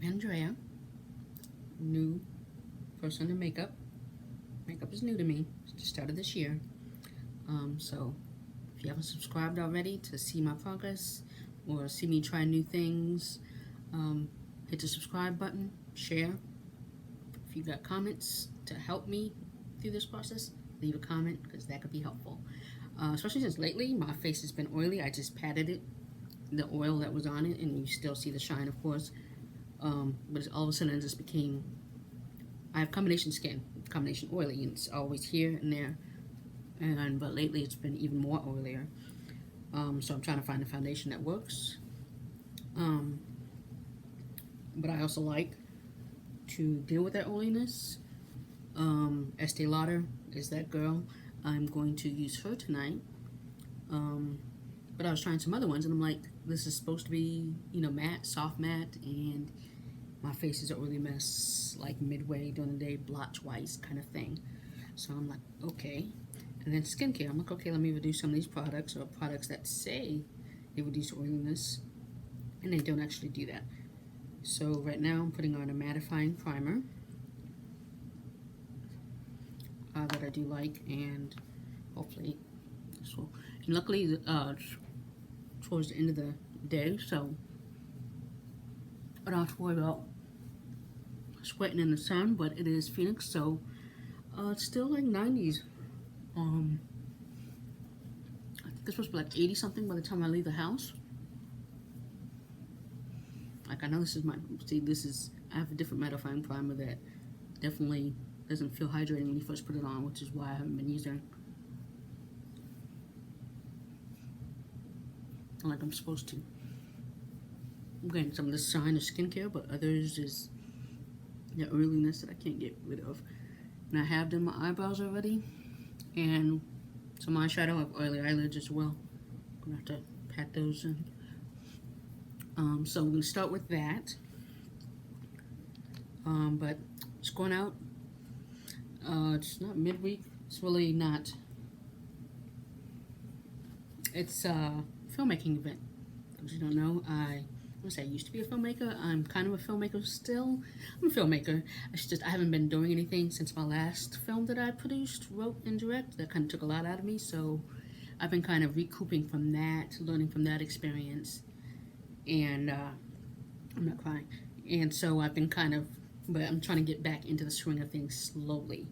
Andrea, new person in makeup. Makeup is new to me. Just started this year. So if you haven't subscribed already to see my progress or see me try new things, hit the subscribe button, share. If you got comments to help me through this process, leave a comment because that could be helpful. Especially since lately my face has been oily. I just patted it, the oil that was on it, and you still see the shine, of course. But all of a sudden it just became, I have combination skin, combination oily, and it's always here and there. But lately it's been even more oilier. So I'm trying to find a foundation that works. But I also like to deal with that oiliness. Estée Lauder is that girl. I'm going to use her tonight. But I was trying some other ones, and I'm like, this is supposed to be, you know, matte, soft matte, and my face is an oily mess, like midway during the day, blot twice kind of thing. So I'm like, okay. And then skincare, I'm like, okay, let me reduce some of these products, or products that say they reduce oiliness, and they don't actually do that. So right now I'm putting on a mattifying primer that I do like, and hopefully this will, and luckily towards the end of the day, so I don't have to worry about sweating in the sun. But it is Phoenix, so it's still like 90s. I think it's supposed to be like 80 something by the time I leave the house. Like, I know this is my, see, this is, I have a different mattifying primer that definitely doesn't feel hydrating when you first put it on, which is why I haven't been using like I'm supposed to. I'm getting some of the shine of skincare, but others is the oiliness that I can't get rid of. And I have done my eyebrows already, and some eyeshadow. I have oily eyelids as well. I'm gonna have to pat those in. So we're gonna start with that. But it's going out. It's not midweek. It's really not. It's a filmmaking event. If you don't know, I used to be a filmmaker. I'm kind of a filmmaker still. I'm a filmmaker. It's just I haven't been doing anything since my last film that I produced, wrote, and directed. That kind of took a lot out of me. So I've been kind of recouping from that, learning from that experience. And I'm not crying. And so I've been kind of, but I'm trying to get back into the swing of things slowly.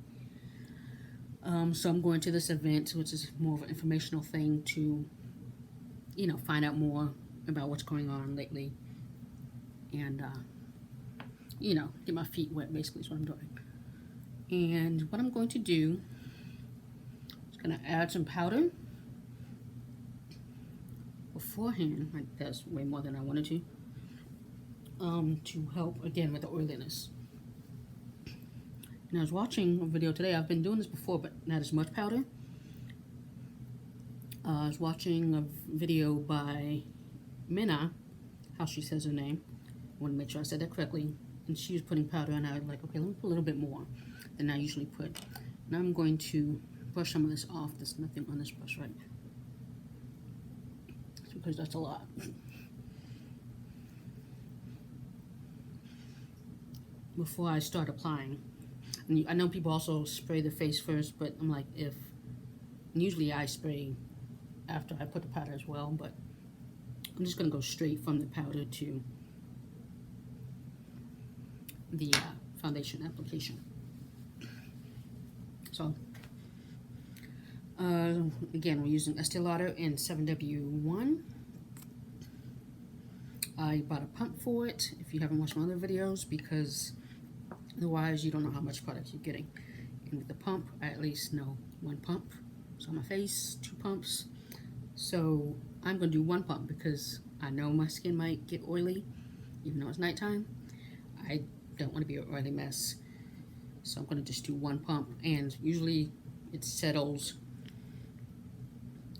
So I'm going to this event, which is more of an informational thing to, you know, find out more about what's going on lately, and you know, get my feet wet, basically is what I'm doing. And what I'm going to do is going to add some powder beforehand. Like, that's way more than I wanted to help again with the oiliness. And I was watching a video today. I've been doing this before, but not as much powder. I was watching a video by Minna, how she says her name. I want to make sure I said that correctly. And she was putting powder, and I was like, okay, let me put a little bit more than I usually put. Now I'm going to brush some of this off. There's nothing on this brush, right? It's because that's a lot. Before I start applying. And I know people also spray the face first, but I'm like, usually I spray after I put the powder as well, but I'm just going to go straight from the powder to the foundation application. So, again, we're using Estée Lauder in 7W1. I bought a pump for it, if you haven't watched my other videos, because otherwise you don't know how much product you're getting. And with the pump, I at least know one pump. So on my face, 2 pumps. So I'm going to do 1 pump because I know my skin might get oily, even though it's nighttime. I don't want to be an oily mess. So I'm going to just do 1 pump, and usually it settles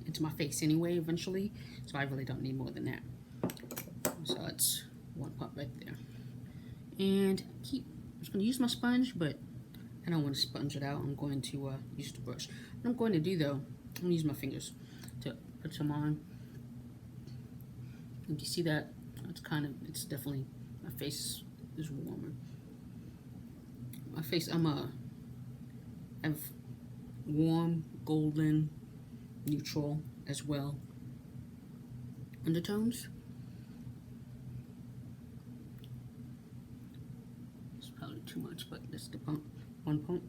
into my face anyway eventually, so I really don't need more than that. So that's 1 pump right there. And I'm just going to use my sponge, but I don't want to sponge it out. I'm going to use the brush. What I'm going to do though, I'm going to use my fingers to put some on. And you see that? It's definitely, my face is warmer. My face, have warm, golden, neutral as well undertones. It's probably too much, but that's the pump, one pump.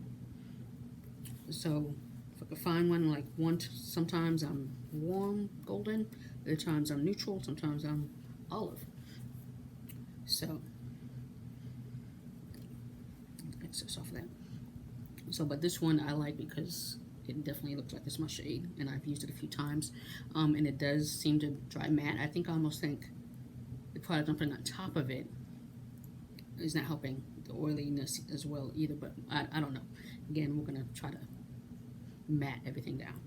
So if I could find one, like sometimes I'm warm, golden, other times I'm neutral, sometimes I'm olive. So excess off of that. So, but this one I like because it definitely looks like it's my shade, and I've used it a few times, and it does seem to dry matte. I almost think the product I'm putting on top of it is not helping the oiliness as well either, but I don't know. Again, we're gonna try to matte everything down.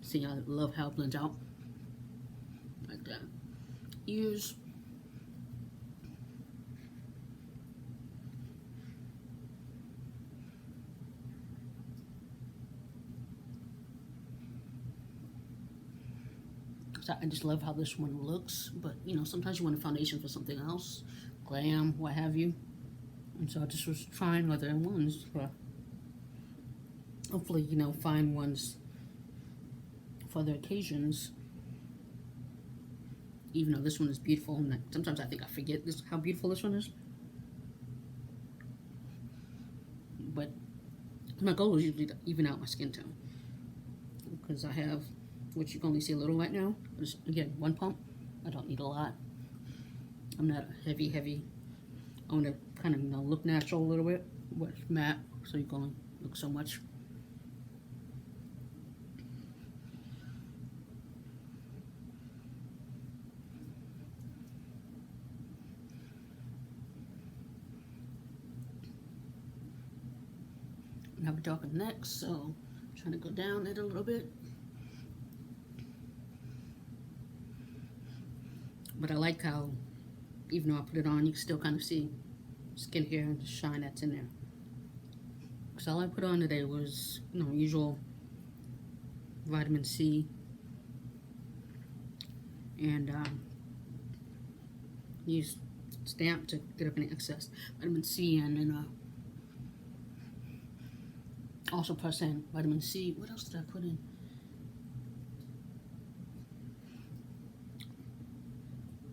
See, I love how it blends out like that. Ears. So I just love how this one looks, but you know, sometimes you want a foundation for something else, glam, what have you. And so I just was trying other ones for, hopefully, you know, find ones for other occasions. Even though this one is beautiful, and sometimes I think I forget how beautiful this one is. But my goal is usually to even out my skin tone, because I have, which you can only see a little right now, is again one pump. I don't need a lot. I'm not a heavy. I want to kind of, you know, look natural a little bit, but it's matte, so you can only look so much. I have a darker neck, so I'm trying to go down it a little bit. But I like how, even though I put it on, you can still kind of see skincare and the shine that's in there. So all I put on today was, you know, usual vitamin C and use stamp to get up any excess vitamin C, and then also press in vitamin C. What else did I put in?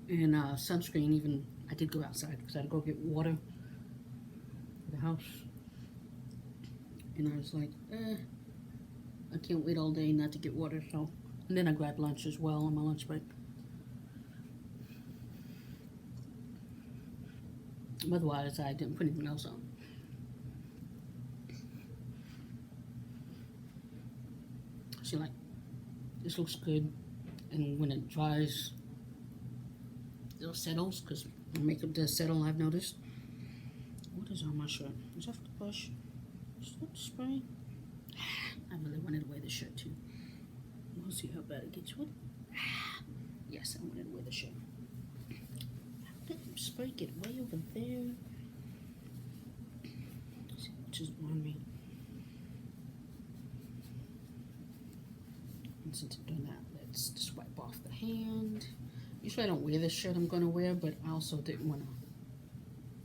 And sunscreen. Even I did go outside because I had to go get water for the house, and I was like, I can't wait all day not to get water. So, and then I grabbed lunch as well on my lunch break. Otherwise, I didn't put anything else on. See, like, this looks good, and when it dries, it settles, because makeup does settle, I've noticed. What is on my shirt? Is that the brush? Is that the spray? I really wanted to wear the shirt too. We'll see how bad it gets. What? Yes, I wanted to wear the shirt. How did the spray get way over there? Let's see, which is on me. And since I'm doing that, let's just wipe off the hand. Usually I don't wear this shirt I'm going to wear, but I also didn't want to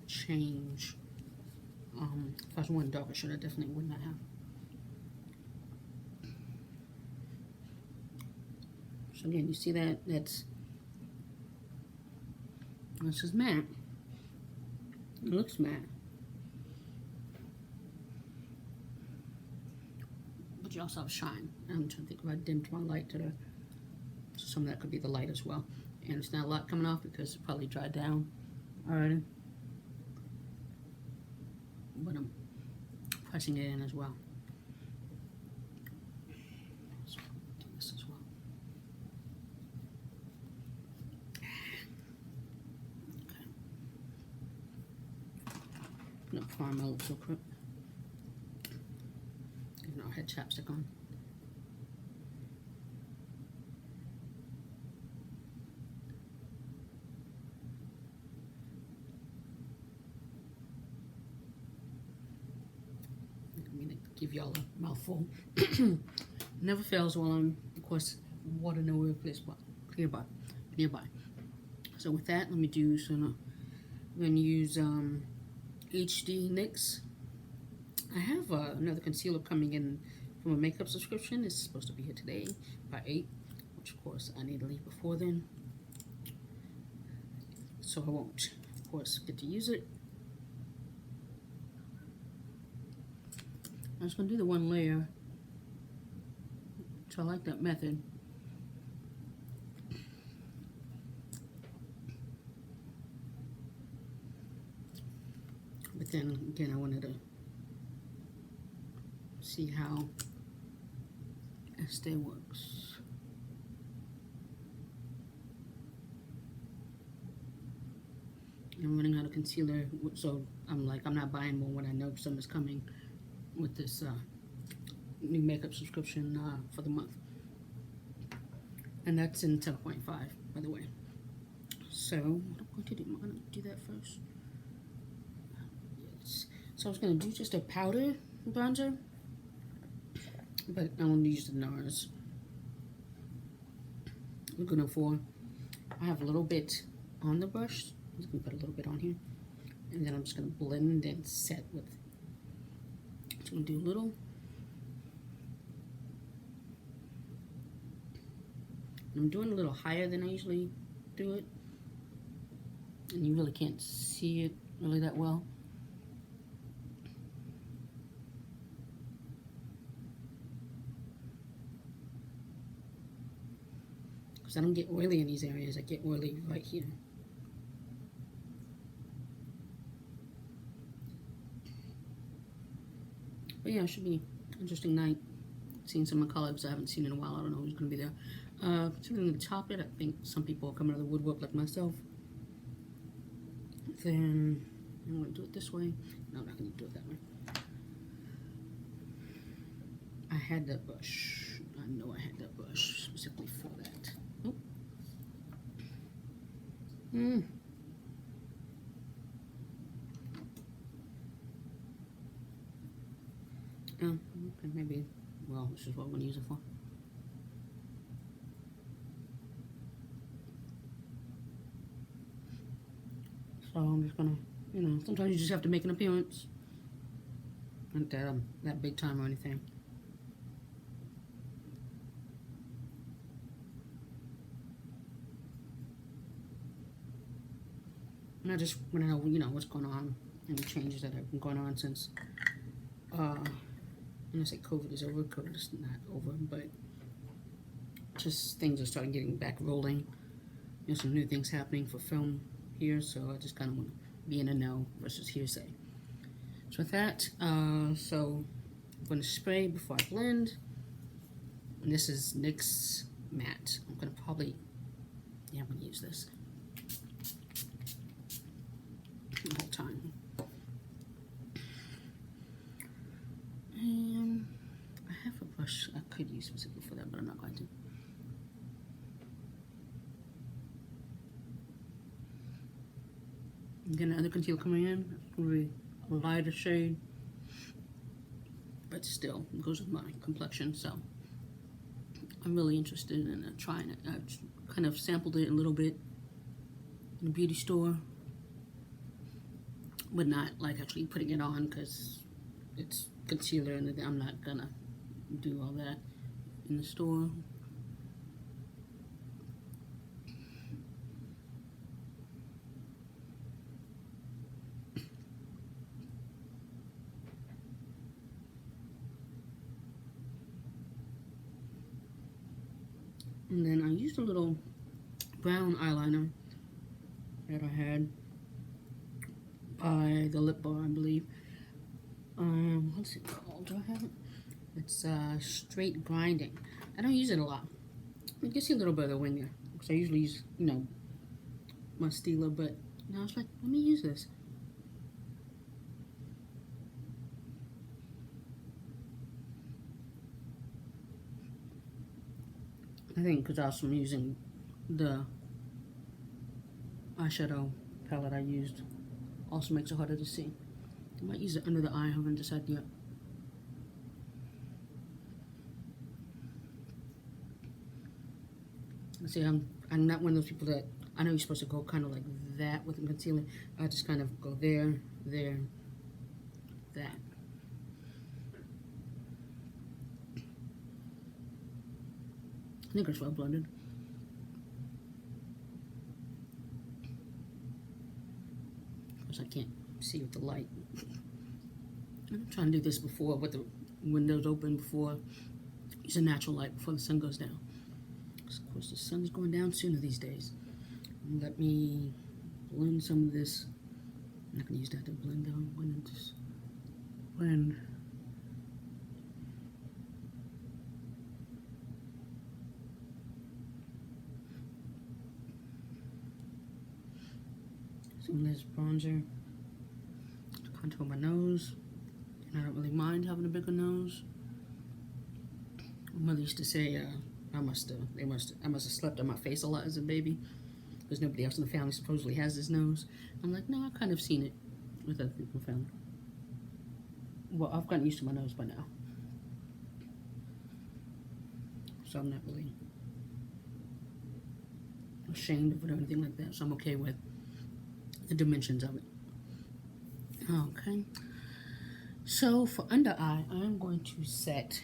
change. If I was wearing a darker shirt, I definitely would not have. So again, you see that? This is matte. It looks matte. But you also have shine. I'm trying to think if I dimmed my light to the, so some of that could be the light as well. And it's not a lot coming off because it probably dried down already. But I'm pressing it in as well. So do this as well. Okay. I'm not far my lips so quick. Even though I had chapstick on. Give y'all a mouthful. Never fails while I'm, of course, water nowhere nearby. So So with that, let me do some. I'm going to use HD NYX. I have another concealer coming in from a makeup subscription. It's supposed to be here today by 8, which of course I need to leave before then. So I won't, of course, get to use it. I'm just going to do the one layer. So I like that method. But then again, I wanted to see how Estée works. I'm running out of concealer, so I'm not buying more when I know summer's coming with this new makeup subscription for the month. And that's in 10.5, by the way. So what I'm going to do, I'm going to do that first. Yes. So I was going to do just a powder bronzer, but I'm going to use the NARS Laguna 4. I have a little bit on the brush. I'm just going to put a little bit on here. And then I'm just going to blend and set with. So I'm going to do a little. I'm doing a little higher than I usually do it. And you really can't see it really that well. Because I don't get oily in these areas. I get oily right here. But yeah, it should be an interesting night. Seeing some of my colleagues I haven't seen in a while. I don't know who's going to be there. Considering the top it, I think some people are coming out of the woodwork like myself. Then I'm going to do it this way. No, I'm not going to do it that way. I had that brush. I know I had that brush specifically for that. Oh. Okay, maybe. Well, this is what I'm going to use it for. So I'm just gonna, sometimes you just have to make an appearance. Not that big time or anything. And I just want to know, what's going on, any changes that have been going on since, when I say COVID is over, COVID is not over, but just things are starting getting back rolling. Some new things happening for film here, so I just kind of want to be in a know versus hearsay. So with that, so I'm going to spray before I blend. And this is NYX Matte. I'm going to probably, I'm going to use this the whole time. And I have a brush I could use specifically for that, but I'm not going to. Again, another concealer coming in. It's going to be a lighter shade, but still it goes with my complexion. So I'm really interested in trying it. I've kind of sampled it a little bit in a beauty store, but not like actually putting it on because it's concealer and I'm not gonna do all that in the store. And then I used a little brown eyeliner that I had by the Lip Bar, I believe. What's it called? Do I have it? It's straight grinding. I don't use it a lot. You can see a little bit of the wing there, because I usually use, my Stila, but now I was like, let me use this. I think because also I'm using the eyeshadow palette I used, also makes it harder to see. I might use it under the eye, I haven't decided yet. See, I'm not one of those people that I know you're supposed to go kind of like that with the concealer. I just kind of go there, there, that. I think it's well blended. Of course, I can't see with the light. I'm trying to do this before with the windows open, before use a natural light before the sun goes down. Of course, the sun's going down sooner these days. Let me blend some of this. I'm not going to use that to blend down. I'm going to just blend. Some of this bronzer to contour my nose. And I don't really mind having a bigger nose. My mother used to say I must have slept on my face a lot as a baby, because nobody else in the family supposedly has this nose. I'm like, no, I've kind of seen it with other people in the family. Well, I've gotten used to my nose by now, so I'm not really ashamed of it or anything like that. So I'm okay with the dimensions of it. Okay. So for under eye, I'm going to set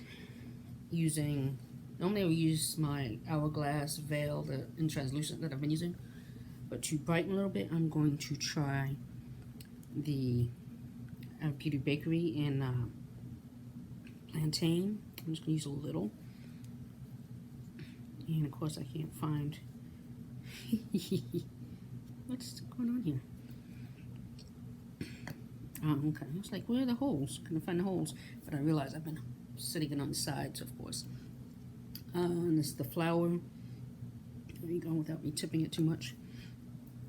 using. Normally I would use my Hourglass Veil in translucent that I've been using, but to brighten a little bit, I'm going to try the Beauty Bakery in Plantain. I'm just going to use a little, and of course I can't find what's going on here. Oh, okay. I was like, where are the holes? Couldn't find the holes, but I realized I've been sitting it on the sides, of course. And this is the flour. There you go, without me tipping it too much.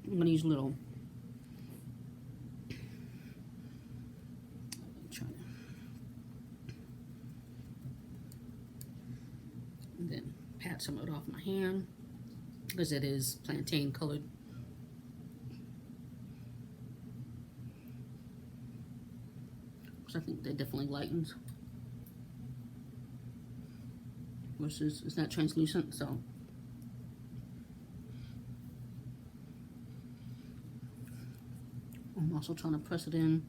I'm going to use a little. And then pat some of it off my hand, because it is plantain colored. So I think that definitely lightens. Versus it's not translucent, so I'm also trying to press it in.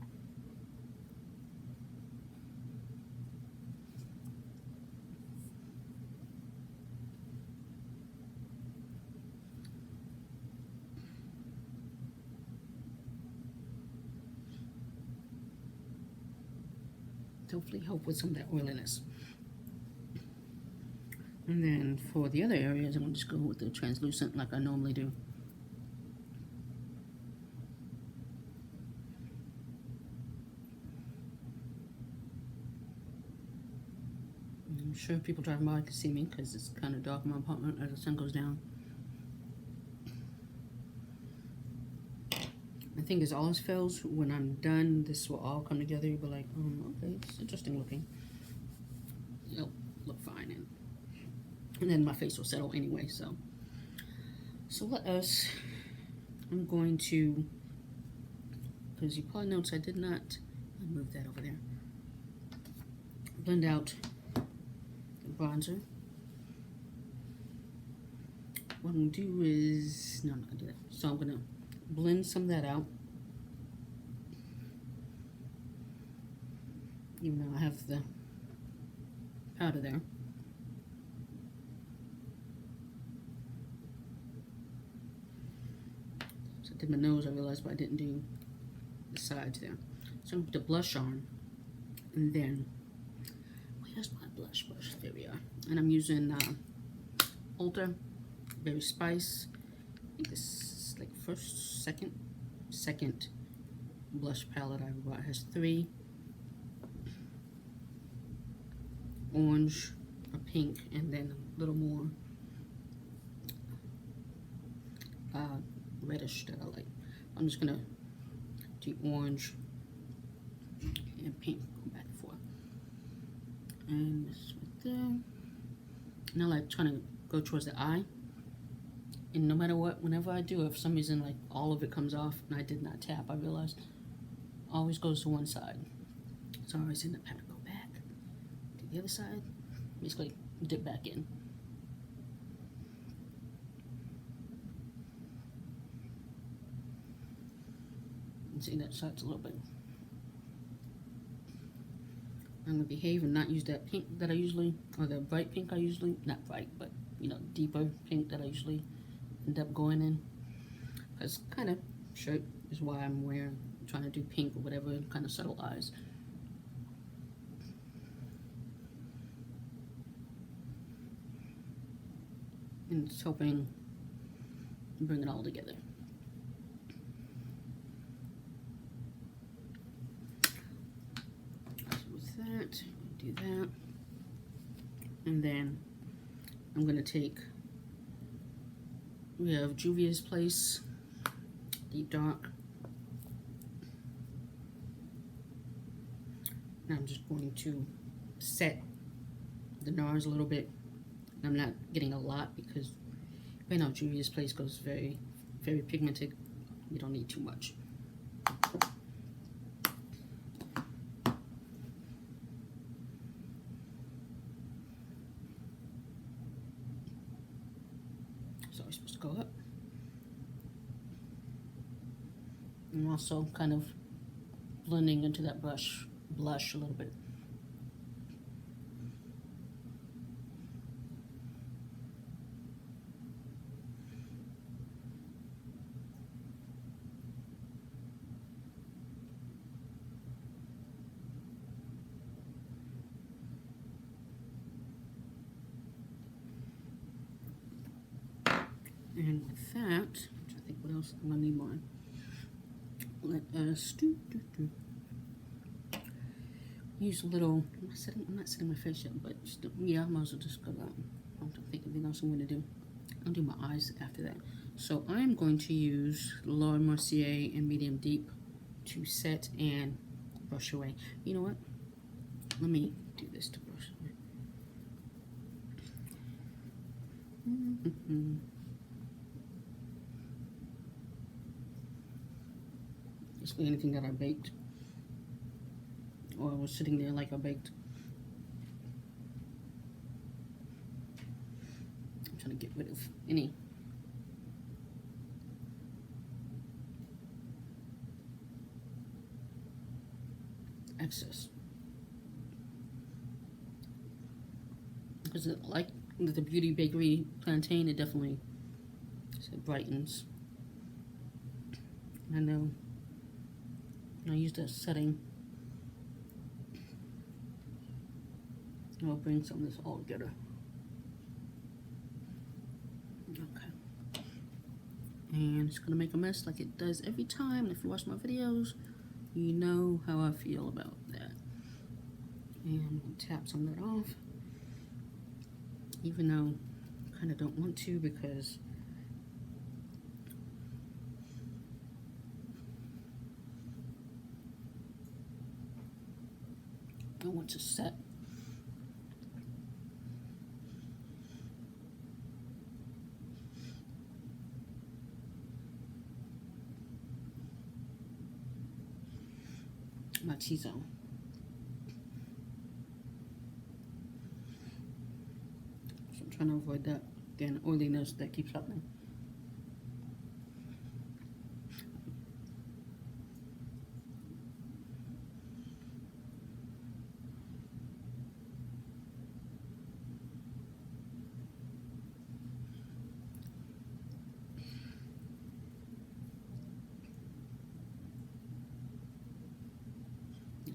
Hopefully help with some of that oiliness. And then for the other areas, I'm going to just go with the translucent like I normally do. I'm sure people driving by can see me because it's kind of dark in my apartment as the sun goes down. The thing is, all else fails, when I'm done, this will all come together. You'll be like, okay, it's interesting looking. It'll look fine. And then my face will settle anyway, so let us, I'm going to, because you probably noticed I did not, I'll move that over there, blend out the bronzer. What I'm going to do is, no, I'm not going to do that. So I'm going to blend some of that out, even though I have the powder there. So I did my nose, I realized, but I didn't do the sides there. So I'm going to put the blush on, and then, where's my blush brush? There we are. And I'm using Ulta Berry Spice. I think this is like second blush palette I bought. It has 3 orange, a pink, and then a little more reddish that I like. I'm just gonna do orange and pink, go back and forth, and this right there. And I like trying to go towards the eye. And no matter what, whenever I do, if for some reason like all of it comes off and I did not tap, I realized always goes to one side. So I always end up having to go back to the other side, basically dip back in. See, that starts a little bit. I'm gonna behave and not use that pink that I usually, or the bright pink I usually, not bright, but you know, deeper pink that I usually end up going in. Because kind of shirt is why I'm wearing, trying to do pink or whatever, kind of subtle eyes. And it's hoping to bring it all together. So with that, do that. And then I'm going to take, we have Juvia's Place, Deep Dark. And I'm just going to set the NARS a little bit. I'm not getting a lot because right now Juvia's Place goes very, very pigmented. You don't need too much. So it's supposed to go up. And also kind of blending into that blush a little bit. And with that, I think what else I'm gonna need more. Let us use a little. I'm not setting my face yet, but just, yeah, I might as well just go down. I don't think anything else I'm gonna do. I'll do my eyes after that. So I'm going to use Laura Mercier in medium deep to set and brush away. You know what? Let me do this to brush away. Basically anything that I baked or was sitting there like I baked. I'm trying to get rid of any excess. Because like the Beauty Bakery Plantain, it definitely brightens. I know. I use that setting. I'll bring some of this all together. Okay. And it's gonna make a mess like it does every time. If you watch my videos, you know how I feel about that. And tap some of that off. Even though I kind of don't want to because I want to set. My T-zone. So I'm trying to avoid that. Again, oiliness that keeps happening.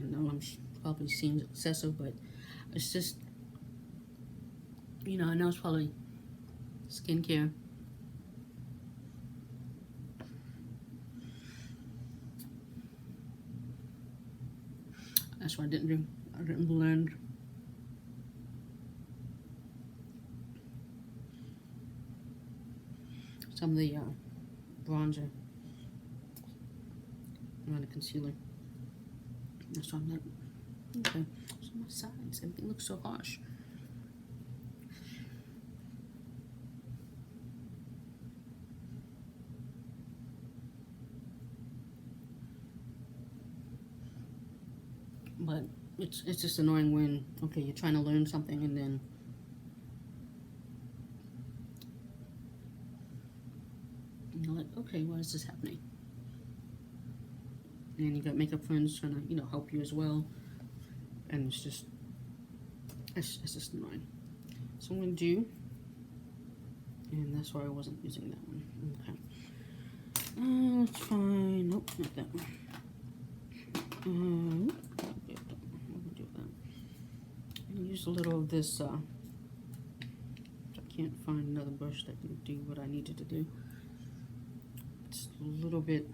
I know I'm probably seems excessive, but it's just, you know, I know it's probably skincare. That's what I didn't do. I didn't blend. Some of the bronzer around the concealer. That's why I'm like, okay, so my sides, everything looks so harsh. But it's just annoying when, okay, you're trying to learn something and then you're like, okay, why is this happening? and you got makeup friends trying to, you know, help you as well, and it's just annoying. So I'm gonna do, and that's why I wasn't using that one. Okay. Let's find, nope, not that one. I'm gonna do that. And use a little of this, I can't find another brush that can do what I needed to do. It's a little bit,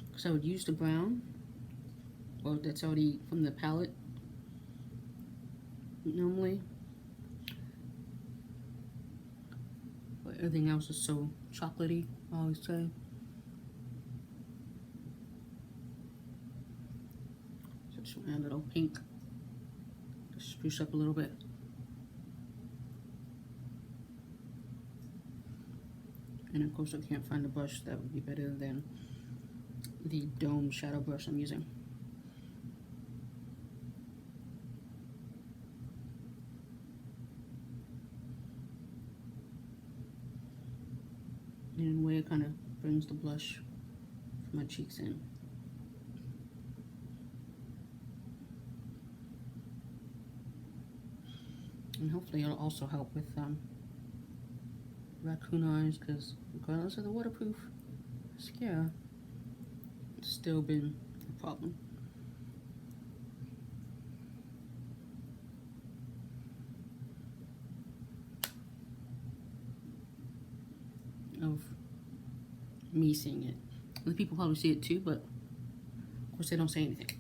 because I would use the brown, or that's already from the palette normally, but everything else is so chocolatey, I always say. So just add a little pink to spruce up a little bit. And of course I can't find a brush that would be better than the dome shadow brush I'm using. And where it kind of brings the blush from my cheeks in. And hopefully it'll also help with raccoon eyes, because regardless of the waterproof mascara, it's still been a problem. Of me seeing it. Other people probably see it too, but of course they don't say anything.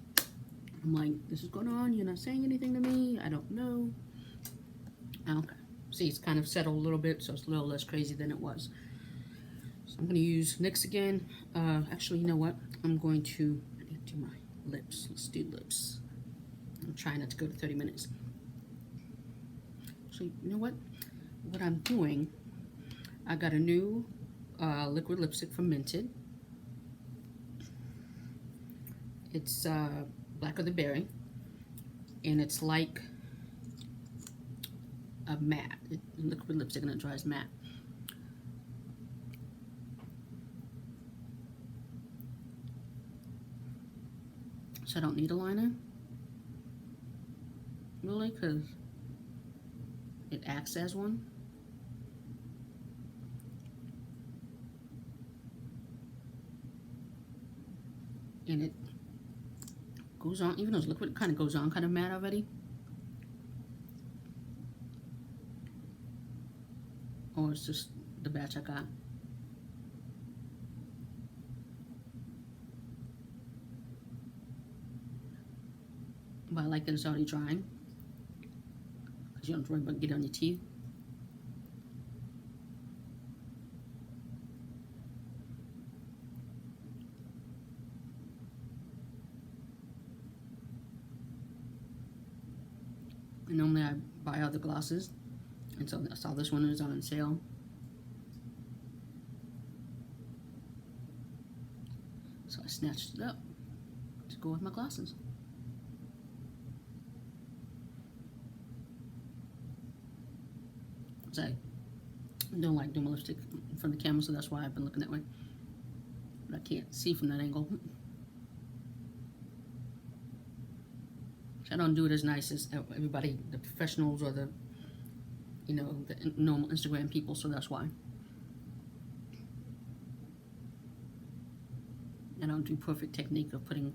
I'm like, this is going on, you're not saying anything to me, I don't know. Okay. See, it's kind of settled a little bit, so it's a little less crazy than it was. So I'm going to use NYX again. Actually, you know what? I need to do my lips. Let's do lips. I'm trying not to go to 30 minutes. Actually, you know what? What I'm doing, I got a new liquid lipstick from Mented. It's Blacker the Berry, and it's like a matte liquid lipstick, and it dries matte. So I don't need a liner, really, because it acts as one. And it goes on, even though it's liquid, it kind of goes on kind of matte already. Or it's just the batch I got. But I like that it's already drying, because you don't have to worry about getting on your teeth. And normally I buy other glosses, and so I saw this one is on sale. So I snatched it up to go with my glasses. So I don't like doing my lipstick in front of the camera, so that's why I've been looking that way. But I can't see from that angle. I don't do it as nice as everybody, the professionals or the, you know, the normal Instagram people, so that's why. I don't do perfect technique of putting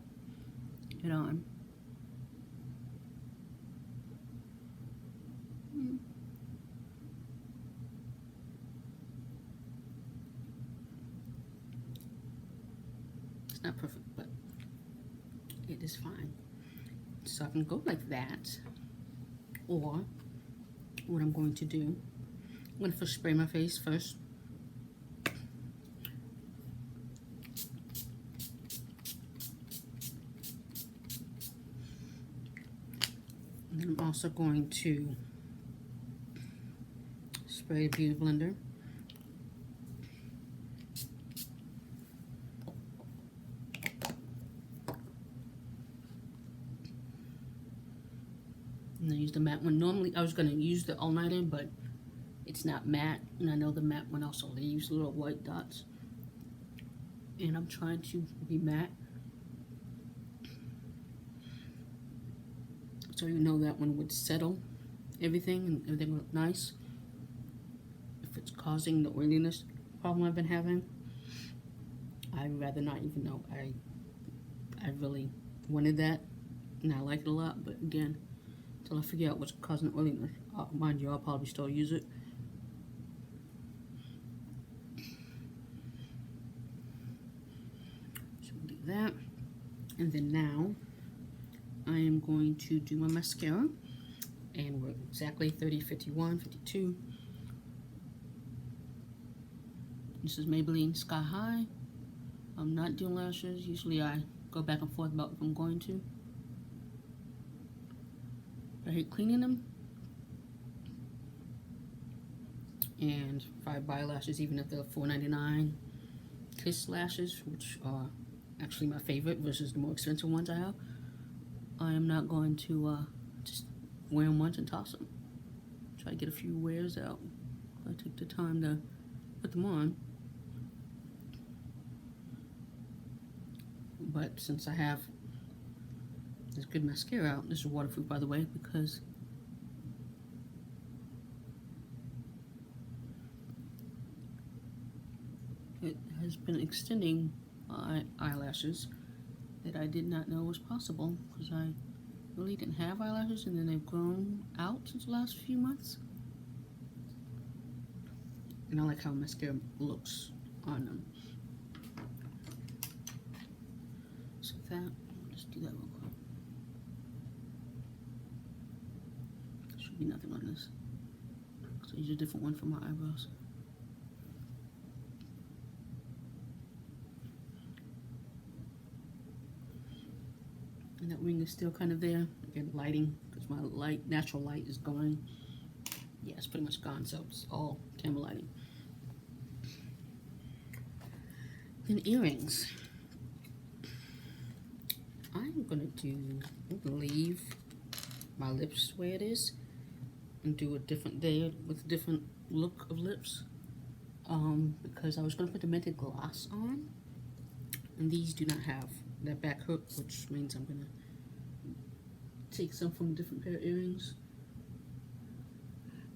it on. It's not perfect, but it is fine. So I can go like that, or what I'm going to do, I'm going to first spray my face first. And then I'm also going to spray a beauty blender. And I use the matte one. Normally I was going to use the all-nighter, but it's not matte. And I know the matte one also leaves little white dots. And I'm trying to be matte. So you know that one would settle everything and everything would look nice. If it's causing the oiliness problem I've been having, I'd rather not even know. I really wanted that, and I like it a lot, but again, until I figure out what's causing the oiliness, mind you, I'll probably still use it. So we'll do that, and then now I am going to do my mascara, and we're exactly 30, 51, 52. This is Maybelline Sky High. I'm not doing lashes. Usually I go back and forth about if I'm going to. I hate cleaning them. And if I buy lashes, even if they're $4.99 Kiss lashes, which are actually my favorite versus the more expensive ones I have, I am not going to just wear them once and toss them. Try to get a few wears out. I take the time to put them on. But since I have this good mascara out, this is waterproof by the way, because it has been extending my eyelashes that I did not know was possible, because I really didn't have eyelashes and then they've grown out since the last few months. And I like how mascara looks on them. So that, I'll just do that real quick. Should be nothing on this. So use a different one for my eyebrows. And that wing is still kind of there. Again, lighting, because my natural light is going. Yeah, it's pretty much gone, so it's all camera lighting. Then earrings. I'm gonna leave my lips the way it is and do a different day with a different look of lips. Because I was gonna put the Mented gloss on, and these do not have that back hook, which means I'm gonna take some from a different pair of earrings.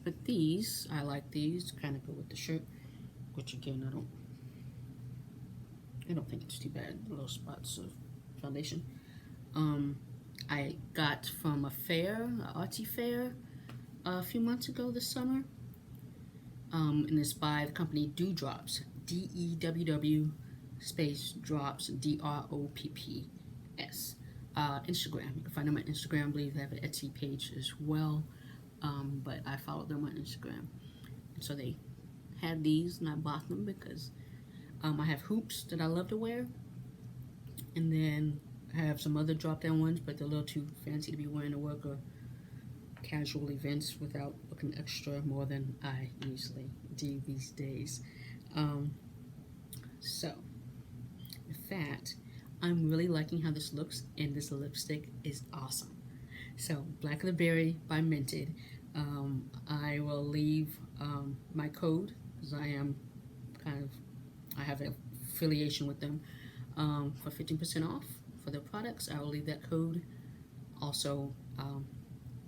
But these, I like these, kind of go with the shirt, which again, I don't think it's too bad. Little spots of foundation. I got from a fair, an artsy fair, a few months ago this summer. And it's by the company Dewdrops, D-E-W-W space drops, D-R-O-P-P-S. Instagram, you can find them on Instagram. I believe they have an Etsy page as well, but I followed them on Instagram. And so they had these and I bought them because I have hoops that I love to wear, and then I have some other drop down ones, but they're a little too fancy to be wearing to work or casual events without looking extra more than I usually do these days. So with that, I'm really liking how this looks, and this lipstick is awesome. So Black of the Berry by Mented. I will leave my code, because I have an affiliation with them, for 15% off for their products. I will leave that code also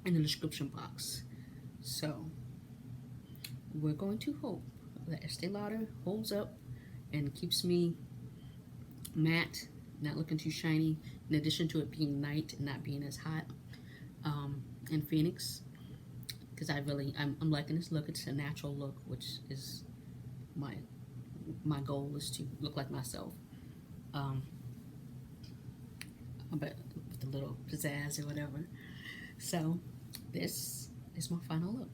in the description box. So we're going to hope that Estee Lauder holds up and keeps me matte, not looking too shiny, in addition to it being night and not being as hot in Phoenix, because I'm liking this look. It's a natural look, which is my goal, is to look like myself, but with a little pizzazz or whatever. So this is my final look.